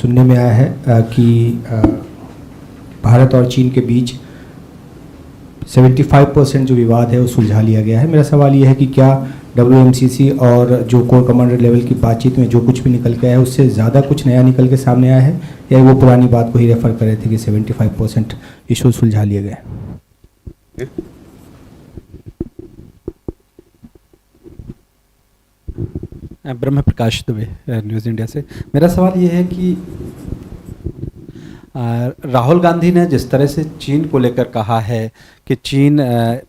सुनने में आया है कि भारत और चीन के बीच 75% जो विवाद है वो सुलझा लिया गया है। मेरा सवाल ये है कि क्या WMCC और जो कोर कमांडर लेवल की बातचीत में जो कुछ भी निकल के आया है उससे ज़्यादा कुछ नया निकल के सामने आया है, या वो पुरानी बात को ही रेफर कर रहे थे कि 75% इशू सुलझा लिए गए? ब्रह्म प्रकाश दुबे, न्यूज़ इंडिया से। मेरा सवाल ये है कि राहुल गांधी ने जिस तरह से चीन को लेकर कहा है कि चीन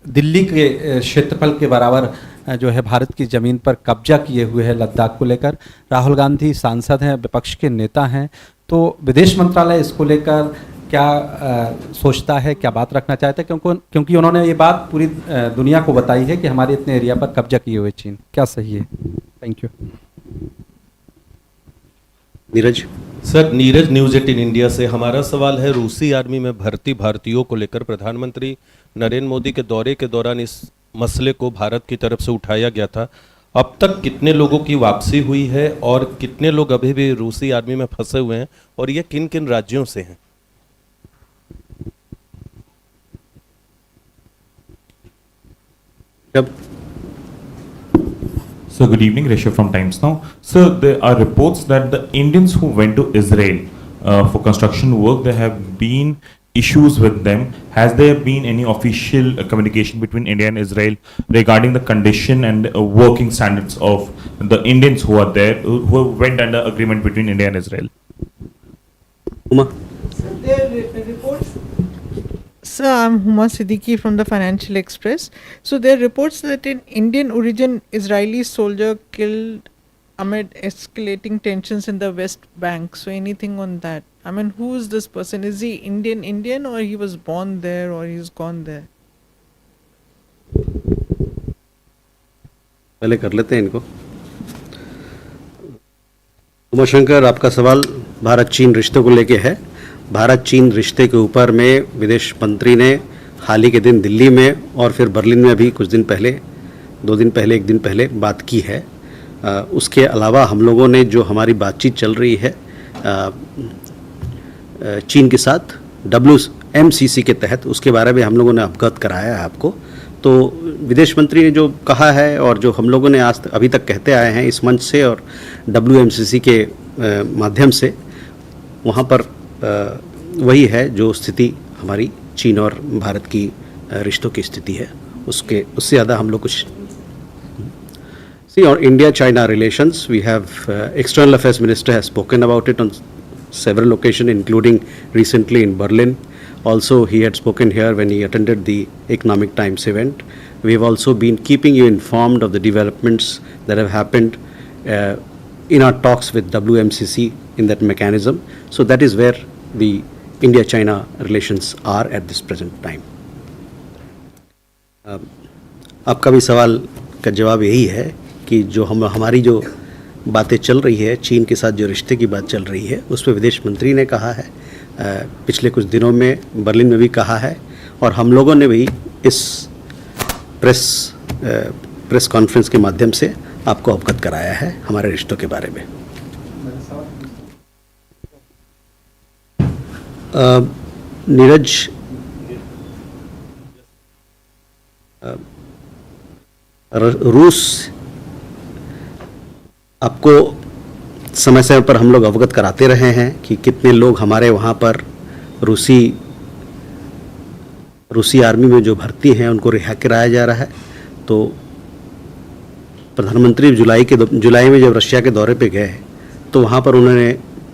दिल्ली के क्षेत्रफल के बराबर जो है भारत की ज़मीन पर कब्जा किए हुए है लद्दाख को लेकर। राहुल गांधी सांसद हैं, विपक्ष के नेता हैं, तो विदेश मंत्रालय इसको लेकर क्या सोचता है, क्या बात रखना चाहता है? क्योंकि उन्होंने ये बात पूरी दुनिया को बताई है कि हमारे इतने एरिया पर कब्जा किए हुए चीन, क्या सही है? Thank you. Neeraj sir, Neeraj, news 18 India से। हमारा सवाल है, रूसी आर्मी में भर्ती भारतीयों को लेकर प्रधानमंत्री नरेंद्र मोदी के दौरे के दौरान इस मसले को भारत की तरफ से उठाया गया था। अब तक कितने लोगों की वापसी हुई है और कितने लोग अभी भी रूसी आर्मी में फंसे हुए हैं, और ये किन किन राज्यों से हैं? So good evening, Rishabh from Times Now. So there are reports that the Indians who went to Israel for construction work, there have been issues with them. Has there been any official communication between India and Israel regarding the condition and working standards of the Indians who are there, who went under agreement between India and Israel? Uma. Sir, I'm Huma Siddiqui from the Financial Express. So there are reports that an Indian origin Israeli soldier killed amid escalating tensions in the West Bank. So anything on that? I mean, who is this person? Is he Indian or he was born there or he's gone there? पहले कर लेते हैं इनको। उमाशंकर, आपका सवाल भारत चीन रिश्तों को लेके है। भारत चीन रिश्ते के ऊपर में विदेश मंत्री ने हाल ही के दिन दिल्ली में और फिर बर्लिन में भी कुछ दिन पहले, 2 दिन पहले, 1 दिन पहले बात की है। उसके अलावा हम लोगों ने जो हमारी बातचीत चल रही है चीन के साथ WMCC के तहत, उसके बारे में हम लोगों ने अवगत कराया है आपको। तो विदेश मंत्री ने जो कहा है और जो हम लोगों ने आज अभी तक कहते आए हैं इस मंच से और WMCC के माध्यम से, वहाँ पर वही है जो स्थिति हमारी चीन और भारत की रिश्तों की स्थिति है। उससे ज़्यादा हम लोग कुछ सी। और India China relations, we have external affairs minister has spoken about it on several occasions, including recently in Berlin. Also, he had spoken here when he attended the Economic Times event. We have also been keeping you informed of the developments that have happened in our talks with WMCC in that mechanism. So that is where the India-China relations are at this present time. आपका भी सवाल का जवाब यही है कि जो हमारी जो बातें चल रही है, चीन के साथ जो रिश्ते की बात चल रही है, उस पर विदेश मंत्री ने कहा है, पिछले कुछ दिनों में बर्लिन में भी कहा है, और हम लोगों ने भी इस प्रेस कॉन्फ्रेंस के माध्यम से आपको अवगत कराया है हमारे रिश्तों के बारे में। नीरज, रूस आपको समय समय पर हम लोग अवगत कराते रहे हैं कि कितने लोग हमारे वहाँ पर रूसी आर्मी में जो भर्ती हैं उनको रिहा कराया जा रहा है। तो प्रधानमंत्री जुलाई में जब रशिया के दौरे पे गए तो वहाँ पर उन्होंने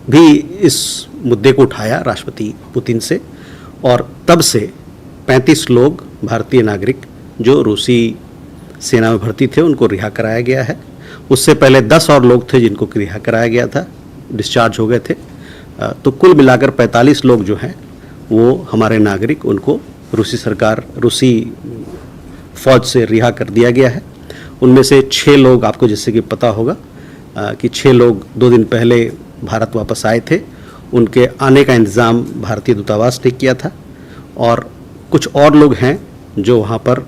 भी इस मुद्दे को उठाया राष्ट्रपति पुतिन से, और तब से 35 लोग भारतीय नागरिक जो रूसी सेना में भर्ती थे उनको रिहा कराया गया है। उससे पहले 10 और लोग थे जिनको रिहा कराया गया था, डिस्चार्ज हो गए थे। तो कुल मिलाकर 45 लोग जो हैं वो हमारे नागरिक, उनको रूसी फौज से रिहा कर दिया गया है। उनमें से 6 लोग, आपको जैसे कि पता होगा कि 6 लोग 2 दिन पहले भारत वापस आए थे। उनके आने का इंतज़ाम भारतीय दूतावास ने किया था, और कुछ और लोग हैं जो वहाँ पर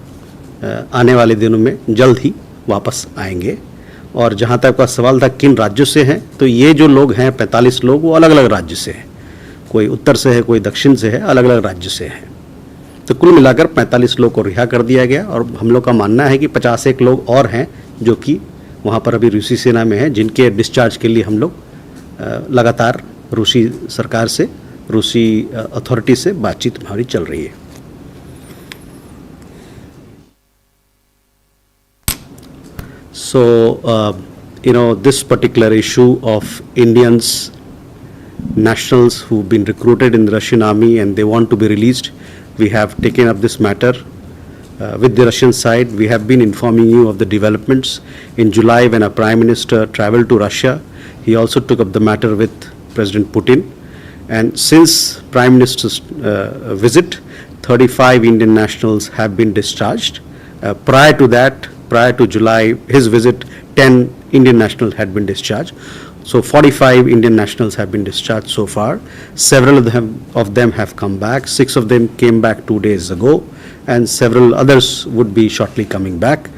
आने वाले दिनों में जल्द ही वापस आएंगे। और जहाँ तक आपका सवाल था किन राज्यों से हैं, तो ये जो लोग हैं 45 लोग वो अलग अलग राज्य से हैं, कोई उत्तर से है, कोई दक्षिण से है, अलग अलग राज्य से हैं। तो कुल मिलाकर 45 लोग को रिहा कर दिया गया और हम लोग का मानना है कि 51 लोग और हैं जो कि वहाँ पर अभी रूसी सेना में हैं, जिनके डिस्चार्ज के लिए हम लोग लगातार रूसी सरकार से, रूसी अथॉरिटी से बातचीत हमारी चल रही है। So, this particular issue of Indians, nationals who've been recruited in the Russian army and they want to be released, we have taken up this matter with the Russian side. We have been informing you of the developments. In July, when our Prime Minister traveled to Russia, he also took up the matter with President Putin. And since Prime Minister's visit, 35 Indian nationals have been discharged. Prior to that, prior to July, his visit, 10 Indian nationals had been discharged. So 45 Indian nationals have been discharged so far. Several of them have come back. 6 of them came back 2 days ago, and several others would be shortly coming back.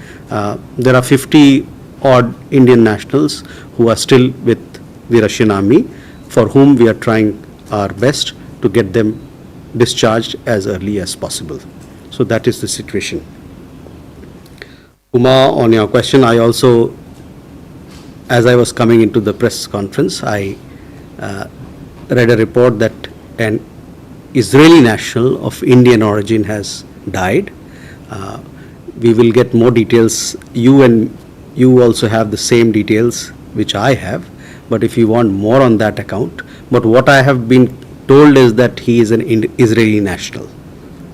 There are 50 odd Indian nationals who are still with the Russian army, for whom we are trying our best to get them discharged as early as possible. So that is the situation. Uma, on your question, I also, as I was coming into the press conference, I read a report that an Israeli national of Indian origin has died. We will get more details. You also have the same details which I have, but if you want more on that account, but what I have been told is that he is an Israeli national.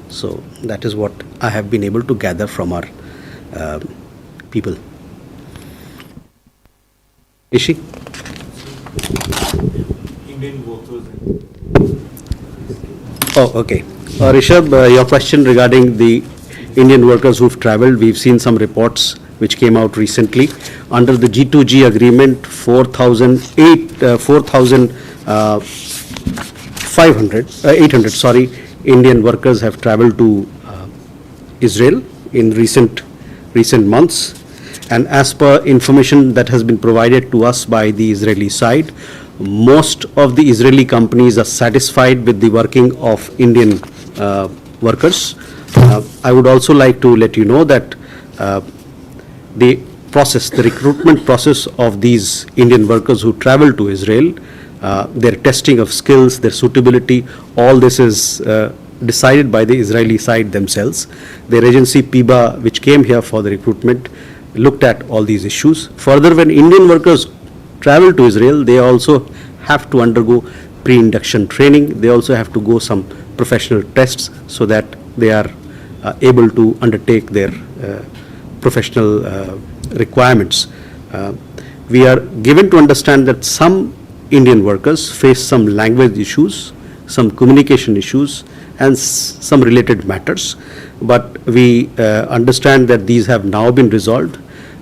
So that is what I have been able to gather from our people. Ishi? Indian workers. Oh, okay. Rishabh, your question regarding the Indian workers who've traveled, we've seen some reports which came out recently. Under the G2G agreement, 800 Indian workers have traveled to Israel in recent months. And as per information that has been provided to us by the Israeli side, most of the Israeli companies are satisfied with the working of Indian workers. I would also like to let you know that the recruitment process of these Indian workers who travel to Israel, their testing of skills, their suitability, all this is decided by the Israeli side themselves. Their agency PIBA, which came here for the recruitment, looked at all these issues. Further, when Indian workers travel to Israel, they also have to undergo pre-induction training. They also have to go some professional tests so that they are able to undertake their professional requirements. We are given to understand that some Indian workers face some language issues, some communication issues, and some related matters. But we understand that these have now been resolved,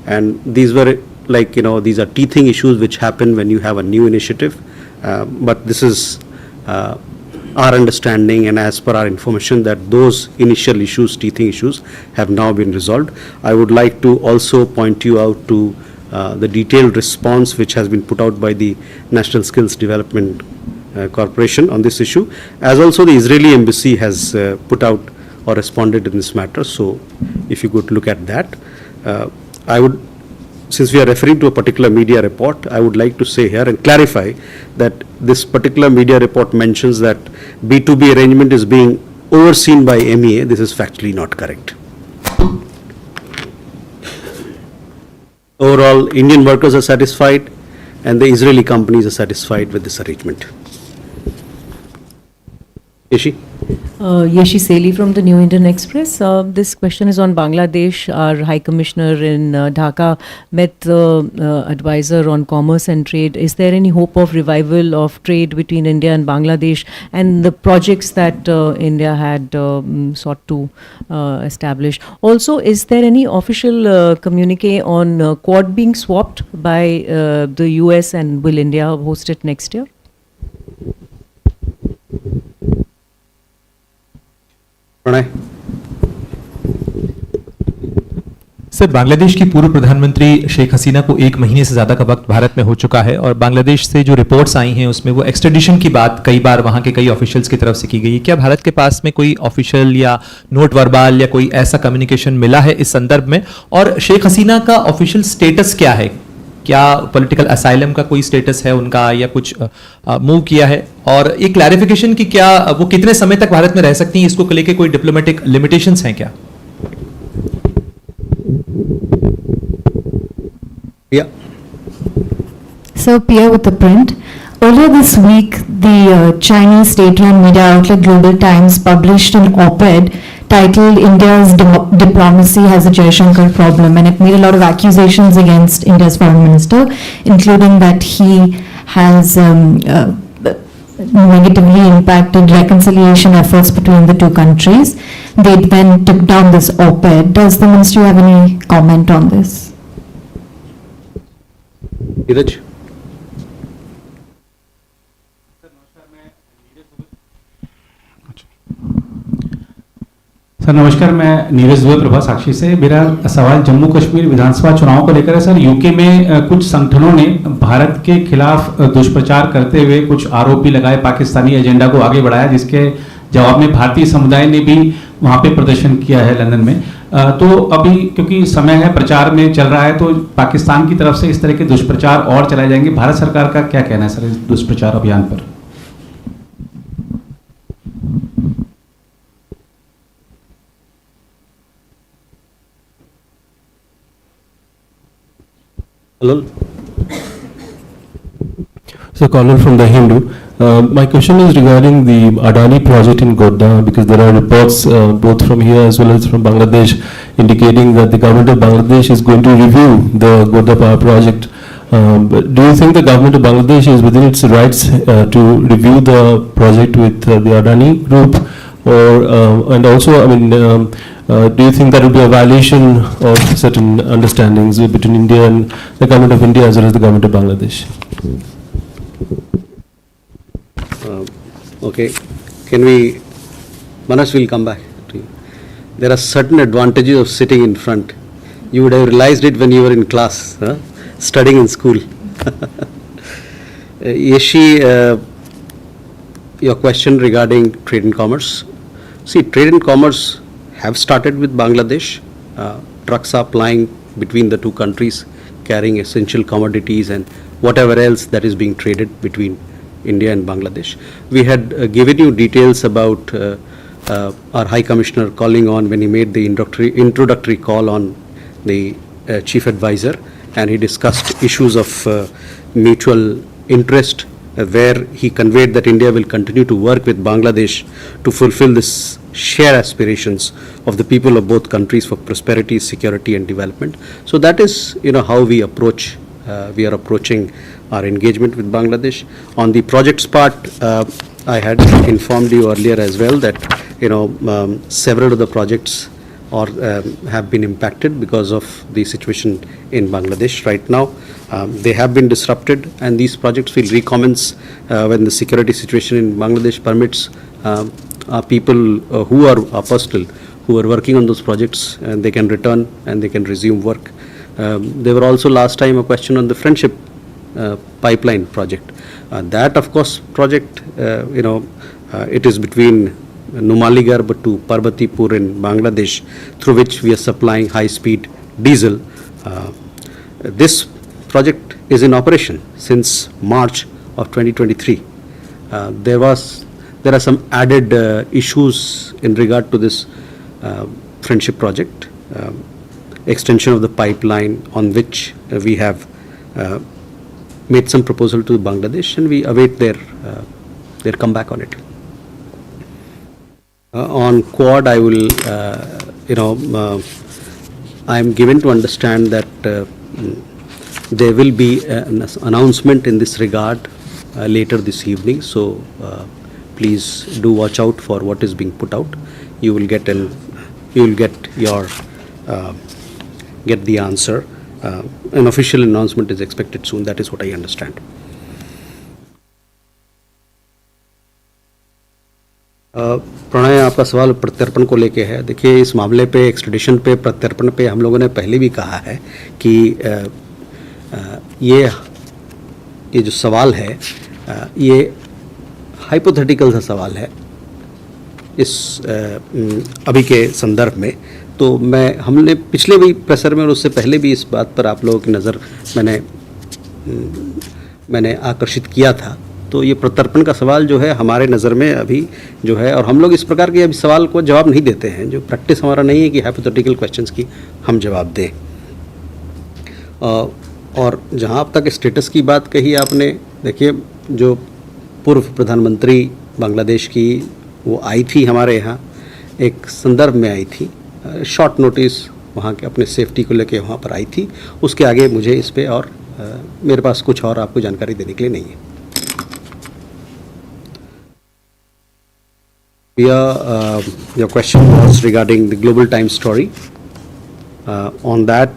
and these were these are teething issues which happen when you have a new initiative. But this is our understanding, and as per our information, that those initial issues, teething issues, have now been resolved. I would like to also point you out to the detailed response which has been put out by the National Skills Development Corporation on this issue, as also the Israeli embassy has put out or responded in this matter. So if you could look at that. I would, since we are referring to a particular media report, I would like to say here and clarify that this particular media report mentions that B2B arrangement is being overseen by MEA. This is factually not correct. Overall, Indian workers are satisfied and the Israeli companies are satisfied with this arrangement. Yeshi? Yeshi Seli from the New Indian Express. This question is on Bangladesh. Our High Commissioner in Dhaka met the advisor on commerce and trade. Is there any hope of revival of trade between India and Bangladesh and the projects that India had sought to establish? Also, is there any official communique on Quad being swapped by the US, and will India host it next year? Sir, sir, Bangladesh की पूर्व प्रधानमंत्री शेख हसीना को 1 महीने से ज़्यादा का वक्त भारत में हो चुका है और बांग्लादेश से जो रिपोर्ट्स आई हैं उसमें वो एक्सट्रेडिशन की बात कई बार वहाँ के कई ऑफिशियल्स की तरफ से की गई है। क्या भारत के पास में कोई ऑफिशियल या नोट वर्बाल या कोई ऐसा कम्युनिकेशन मिला है इस संदर्भ में? और शेख हसीना का ऑफिशियल स्टेटस क्या है? क्या पॉलिटिकल असाइलम का कोई स्टेटस है उनका या कुछ मूव किया है? और एक क्लैरिफिकेशन कि क्या वो कितने समय तक भारत में रह सकती हैं, इसको लेके कोई डिप्लोमेटिक लिमिटेशंस हैं क्या? Yeah. So, Pierre with the print. Earlier this week, the Chinese state-run media outlet Global Times published an op-ed titled India's Diplomacy Has a Jaishankar Problem, and it made a lot of accusations against India's foreign minister, including that he has negatively impacted reconciliation efforts between the two countries. They then took down this op-ed. Does the ministry have any comment on this? Neeraj? Sir नमस्कार, मैं नीरज दुबे प्रभा साक्षी से। मेरा सवाल जम्मू कश्मीर विधानसभा चुनाव को लेकर है। Sir, UK में कुछ संगठनों ने भारत के खिलाफ दुष्प्रचार करते हुए कुछ आरोप भी लगाए, पाकिस्तानी एजेंडा को आगे बढ़ाया, जिसके जवाब में भारतीय समुदाय ने भी वहाँ पे प्रदर्शन किया है लंदन में। तो अभी क्योंकि समय है, प्रचार में चल रहा है, तो पाकिस्तान की तरफ से इस तरह के दुष्प्रचार और चलाए जाएंगे। भारत सरकार का क्या कहना है सर इस दुष्प्रचार अभियान पर? Hello. So, caller from the Hindu. My question is regarding the Adani project in Godda, because there are reports both from here as well as from Bangladesh indicating that the government of Bangladesh is going to review the Godda power project. But do you think the government of Bangladesh is within its rights to review the project with the Adani group? Or and also, I mean, do you think that would be a violation of certain understandings between India and the government of India as well as the government of Bangladesh? Okay, can we, Manas will come back to you. There are certain advantages of sitting in front. You would have realized it when you were in class, studying in school. Yeshi, your question regarding trade and commerce. See, trade and commerce have started with Bangladesh. Trucks are plying between the two countries, carrying essential commodities and whatever else that is being traded between India and Bangladesh. We had given you details about our High Commissioner calling on when he made the introductory call on the Chief Advisor, and he discussed issues of mutual interest, where he conveyed that India will continue to work with Bangladesh to fulfill this shared aspirations of the people of both countries for prosperity, security and development. So that is, how we approach, we are approaching our engagement with Bangladesh. On the projects part, I had informed you earlier as well that, several of the projects have been impacted because of the situation in Bangladesh right now. They have been disrupted, and these projects will recommence when the security situation in Bangladesh permits. People who are personnel who are working on those projects, and they can return and they can resume work. There were also last time a question on the Friendship pipeline project. That of course project, it is between Numaligarh to Parbatipur in Bangladesh, through which we are supplying high-speed diesel. This project is in operation since March of 2023. There are some added issues in regard to this Friendship project, extension of the pipeline, on which we have made some proposal to Bangladesh, and we await their comeback on it. On Quad, I will, I am given to understand that there will be an announcement in this regard later this evening. So please do watch out for what is being put out. You will get get the answer. An official announcement is expected soon. That is what I understand. Pranay, आपका सवाल प्रत्यर्पण को लेके है। देखिए, इस मामले पे, एक्सट्रेडिशन पे, प्रत्यर्पण पे हम लोगों ने पहले भी कहा है कि ये जो सवाल है ये हाइपोथेटिकल सा सवाल है इस अभी के संदर्भ में। तो हमने पिछले भी प्रेशर में और उससे पहले भी इस बात पर आप लोगों की नज़र मैंने आकर्षित किया था। तो ये प्रत्यर्पण का सवाल जो है हमारे नज़र में अभी जो है, और हम लोग इस प्रकार के अभी सवाल को जवाब नहीं देते हैं। जो प्रैक्टिस हमारा नहीं है कि हाइपोथेटिकल क्वेश्चंस की हम जवाब दें। और जहाँ अब तक स्टेटस की बात कही आपने, देखिए, जो पूर्व प्रधानमंत्री बांग्लादेश की वो आई थी हमारे यहाँ, एक संदर्भ में आई थी, शॉर्ट नोटिस वहाँ के अपने सेफ्टी को लेके वहाँ पर आई थी। उसके आगे मुझे इस पे और मेरे पास कुछ और आपको जानकारी देने के लिए नहीं है। Your question was regarding the Global Times story. On that,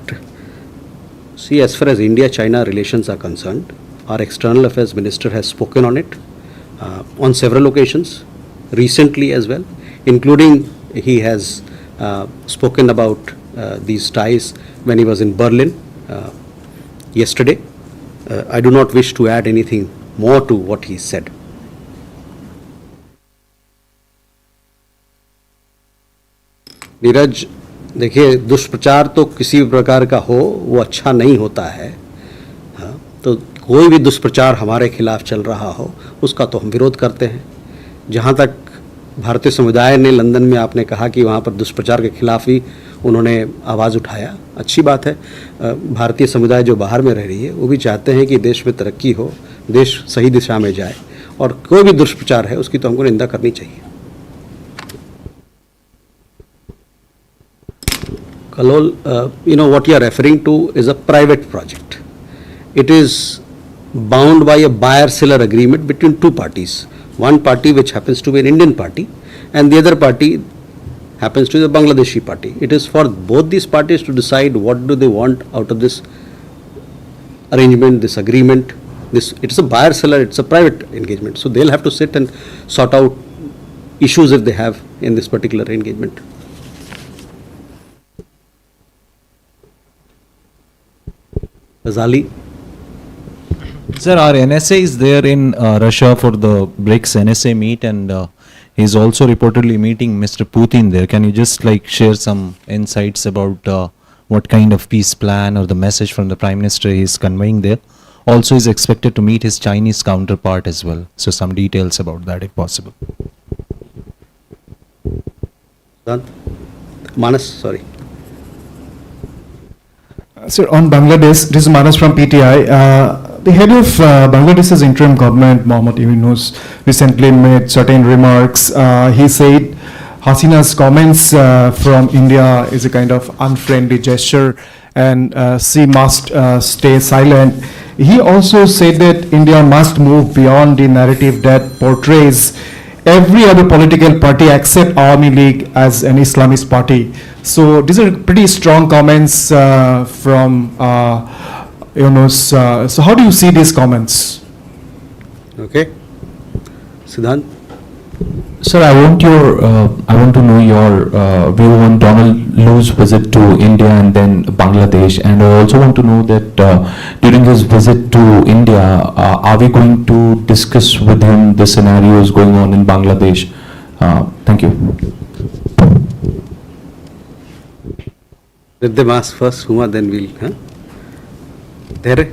see, as far as India-China relations are concerned, our External Affairs Minister has spoken on it on several occasions, recently as well, including he has spoken about these ties when he was in Berlin yesterday. I do not wish to add anything more to what he said. Neeraj, देखिए, दुष्प्रचार तो किसी भी प्रकार का हो वो अच्छा नहीं होता है। हाँ, तो कोई भी दुष्प्रचार हमारे खिलाफ चल रहा हो उसका तो हम विरोध करते हैं। जहाँ तक भारतीय समुदाय ने लंदन में, आपने कहा कि वहाँ पर दुष्प्रचार के खिलाफ ही उन्होंने आवाज़ उठाया, अच्छी बात है। भारतीय समुदाय जो बाहर में रह रही है वो भी चाहते हैं कि देश में तरक्की हो, देश सही दिशा में जाए, और कोई भी दुष्प्रचार है उसकी तो हमको निंदा करनी चाहिए। Kalol, what you are referring to is a private project. It is bound by a buyer-seller agreement between two parties. One party which happens to be an Indian party and the other party happens to be the Bangladeshi party. It is for both these parties to decide what do they want out of this arrangement, this agreement. It is a buyer-seller, it's a private engagement. So they'll have to sit and sort out issues if they have in this particular engagement. Azali. Sir, our NSA is there in Russia for the BRICS NSA meet, and he's also reportedly meeting Mr. Putin there. Can you just share some insights about what kind of peace plan or the message from the Prime Minister he's conveying there? Also, he's expected to meet his Chinese counterpart as well. So some details about that if possible. Manas, sorry. Sir, on Bangladesh, this is Manas from PTI. The head of Bangladesh's interim government, Mohammad Yunus, recently made certain remarks. He said Hasina's comments from India is a kind of unfriendly gesture and she must stay silent. He also said that India must move beyond the narrative that portrays every other political party except Awami League as an Islamist party. So these are pretty strong comments from Yunus. So how do you see these comments? Okay. Siddhant? Sir, I want to know your view on Donald Lu's visit to India and then Bangladesh, and I also want to know that during his visit to India, are we going to discuss with him the scenarios going on in Bangladesh? Thank you. Let them ask first, Huma, then we'll. Tere?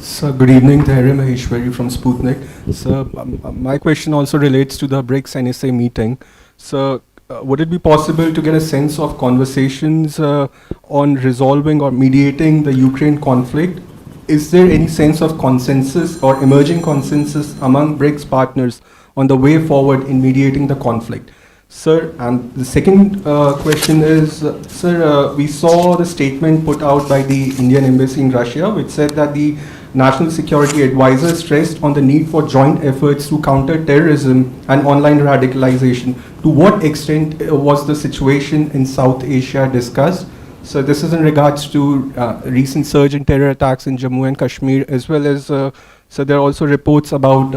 Sir, good evening. Tahir Maheshwari from Sputnik. Sir, my question also relates to the BRICS NSA meeting. Sir, would it be possible to get a sense of conversations on resolving or mediating the Ukraine conflict? Is there any sense of consensus or emerging consensus among BRICS partners on the way forward in mediating the conflict? Sir, and the second question is, sir, we saw the statement put out by the Indian Embassy in Russia, which said that the National Security Advisor stressed on the need for joint efforts to counter terrorism and online radicalization. To what extent was the situation in South Asia discussed? So this is in regards to recent surge in terror attacks in Jammu and Kashmir, as well as, so there are also reports about,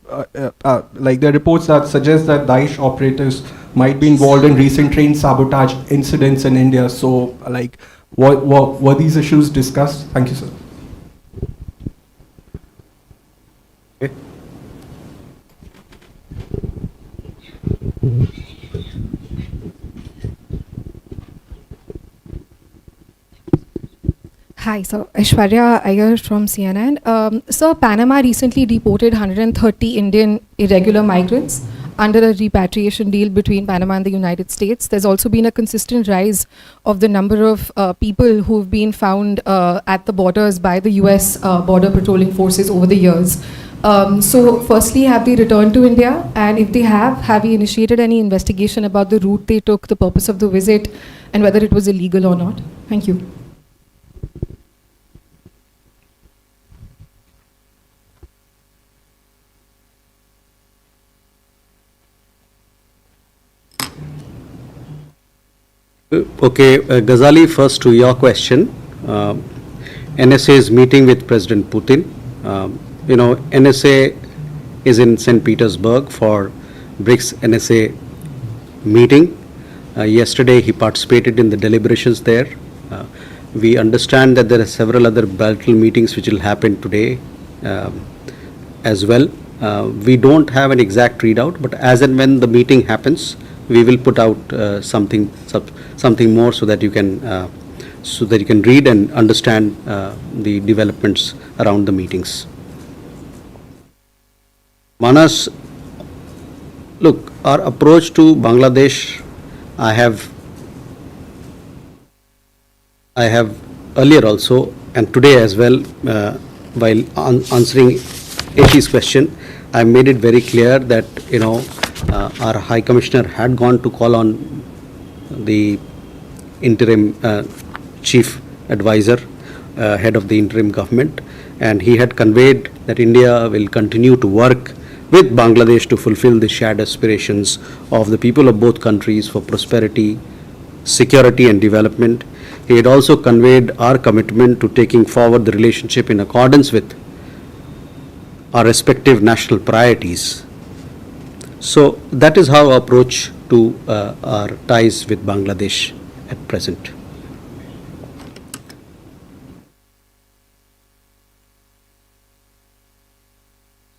like there are reports that suggest that Daesh operatives might be involved in recent train sabotage incidents in India. So, like, what were these issues discussed? Thank you, sir. Hi, so Aishwarya Iyer from CNN. So Panama recently deported 130 Indian irregular migrants under a repatriation deal between Panama and the United States. There's also been a consistent rise of the number of people who've been found at the borders by the US border patrolling forces over the years. So firstly, have they returned to India? And if they have you initiated any investigation about the route they took, the purpose of the visit, and whether it was illegal or not? Thank you. Okay, Ghazali, first to your question. NSA is meeting with President Putin. NSA is in St. Petersburg for BRICS NSA meeting. Yesterday he participated in the deliberations there. We understand that there are several other bilateral meetings which will happen today as well. We don't have an exact readout, but as and when the meeting happens, we will put out something more so that you can read and understand the developments around the meetings. Manas, look, our approach to Bangladesh, I have earlier also and today as well, while answering Ashi's question, I made it very clear that our High Commissioner had gone to call on the interim chief advisor, head of the interim government, and he had conveyed that India will continue to work with Bangladesh to fulfill the shared aspirations of the people of both countries for prosperity, security and development. He had also conveyed our commitment to taking forward the relationship in accordance with our respective national priorities. So that is our approach to our ties with Bangladesh at present.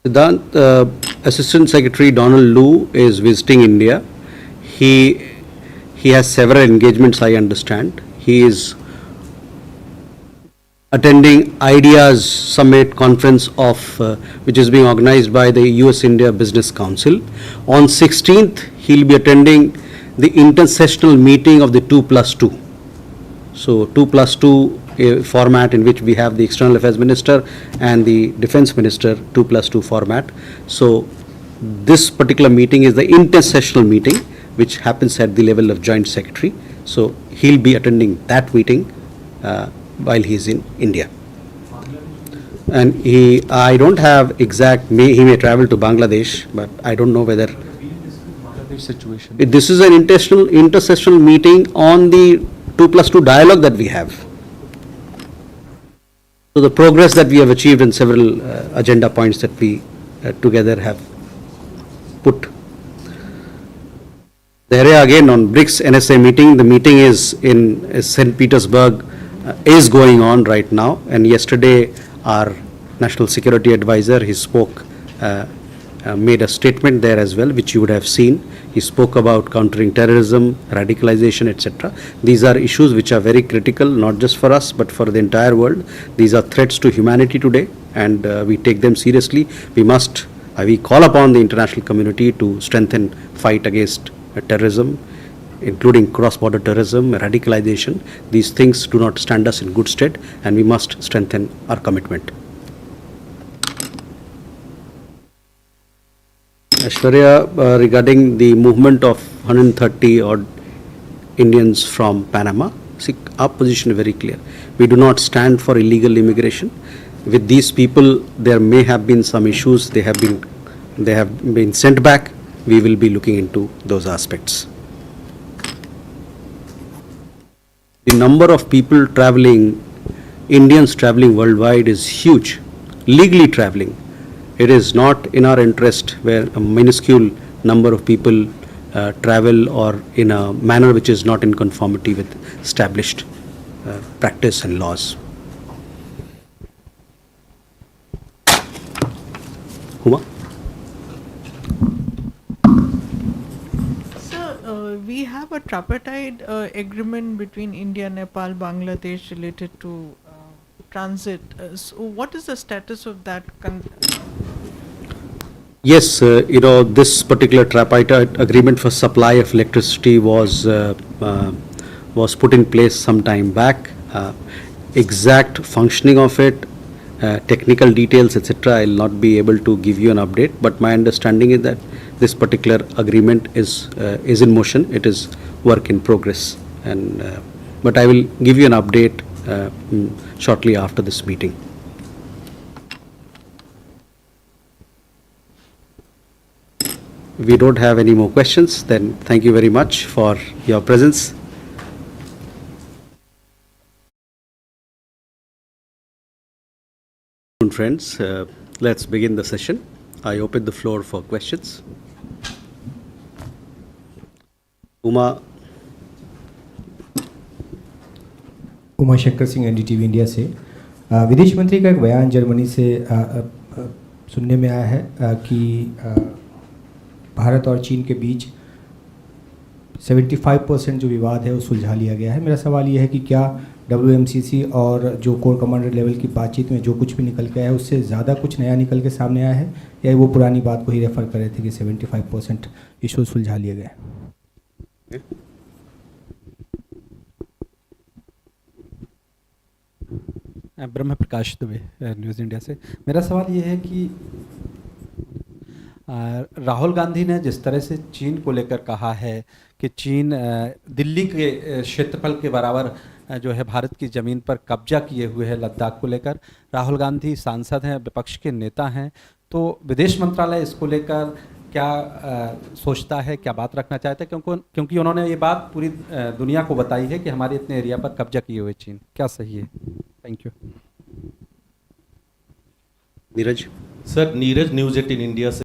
Siddhant, Assistant Secretary Donald Lu is visiting India. He has several engagements, I understand. He is attending Ideas Summit conference which is being organized by the US-India Business Council. On 16th, he'll be attending the intersessional meeting of the 2+2. So 2+2, a format in which we have the External Affairs Minister and the Defense Minister, 2+2 format. So this particular meeting is the intersessional meeting, which happens at the level of Joint Secretary. So he'll be attending that meeting while he's in India. And I don't have exact, he may travel to Bangladesh, but I don't know whether. Situation. This is an intersessional meeting on the 2+2 dialogue that we have. So the progress that we have achieved in several agenda points that we together have put. The area again on BRICS NSA meeting, the meeting is in St. Petersburg, is going on right now, and yesterday our National Security Advisor, he spoke, made a statement there as well, which you would have seen. He spoke about countering terrorism, radicalization, etc. These are issues which are very critical, not just for us, but for the entire world. These are threats to humanity today, and we take them seriously. We call upon the international community to strengthen fight against terrorism, including cross-border terrorism, radicalization. These things do not stand us in good stead, and we must strengthen our commitment. Aishwarya, regarding the movement of 130 odd Indians from Panama, see, our position is very clear. We do not stand for illegal immigration. With these people, there may have been some issues. They have been sent back. We will be looking into those aspects. The number of people traveling, Indians traveling worldwide is huge, legally traveling. it is not in our interest where a minuscule number of people travel or in a manner which is not in conformity with established practice and laws. Huma? Sir, we have a tripartite agreement between India, Nepal, Bangladesh related to transit. So what is the status of that? Yes, this particular tripartite agreement for supply of electricity was put in place some time back. Exact functioning of it, technical details, etc., I'll not be able to give you an update. But my understanding is that this particular agreement is in motion. It is work in progress, and but I will give you an update shortly after this meeting. We don't have any more questions. Then thank you very much for your presence. Friends, let's begin the session. I open the floor for questions. Uma Shankar Singh NDTV India से विदेश मंत्री का एक बयान Germany से सुनने में आया है कि भारत और चीन के बीच 75% जो विवाद है वो सुलझा लिया गया है। मेरा सवाल ये है कि क्या WMCC और जो कोर कमांडर लेवल की बातचीत में जो कुछ भी निकल के आया है उससे ज़्यादा कुछ नया निकल के सामने आया है, या वो पुरानी बात को ही रेफ़र कर रहे थे कि 75% इशू सुलझा लिए गए? ब्रह्म प्रकाश दुबे, न्यूज़ इंडिया से। मेरा सवाल ये है कि राहुल गांधी ने जिस तरह से चीन को लेकर कहा है कि चीन दिल्ली के क्षेत्रफल के बराबर जो है भारत की ज़मीन पर कब्जा किए हुए है लद्दाख को लेकर। राहुल गांधी सांसद हैं, विपक्ष के नेता हैं, तो विदेश मंत्रालय इसको लेकर क्या सोचता है, क्या बात रखना चाहता है? क्योंकि उन्होंने ये बात पूरी दुनिया को बताई है कि हमारे इतने एरिया पर कब्जा किए हुए चीन, क्या सही है? Thank you. Neeraj sir, Neeraj news 18 India से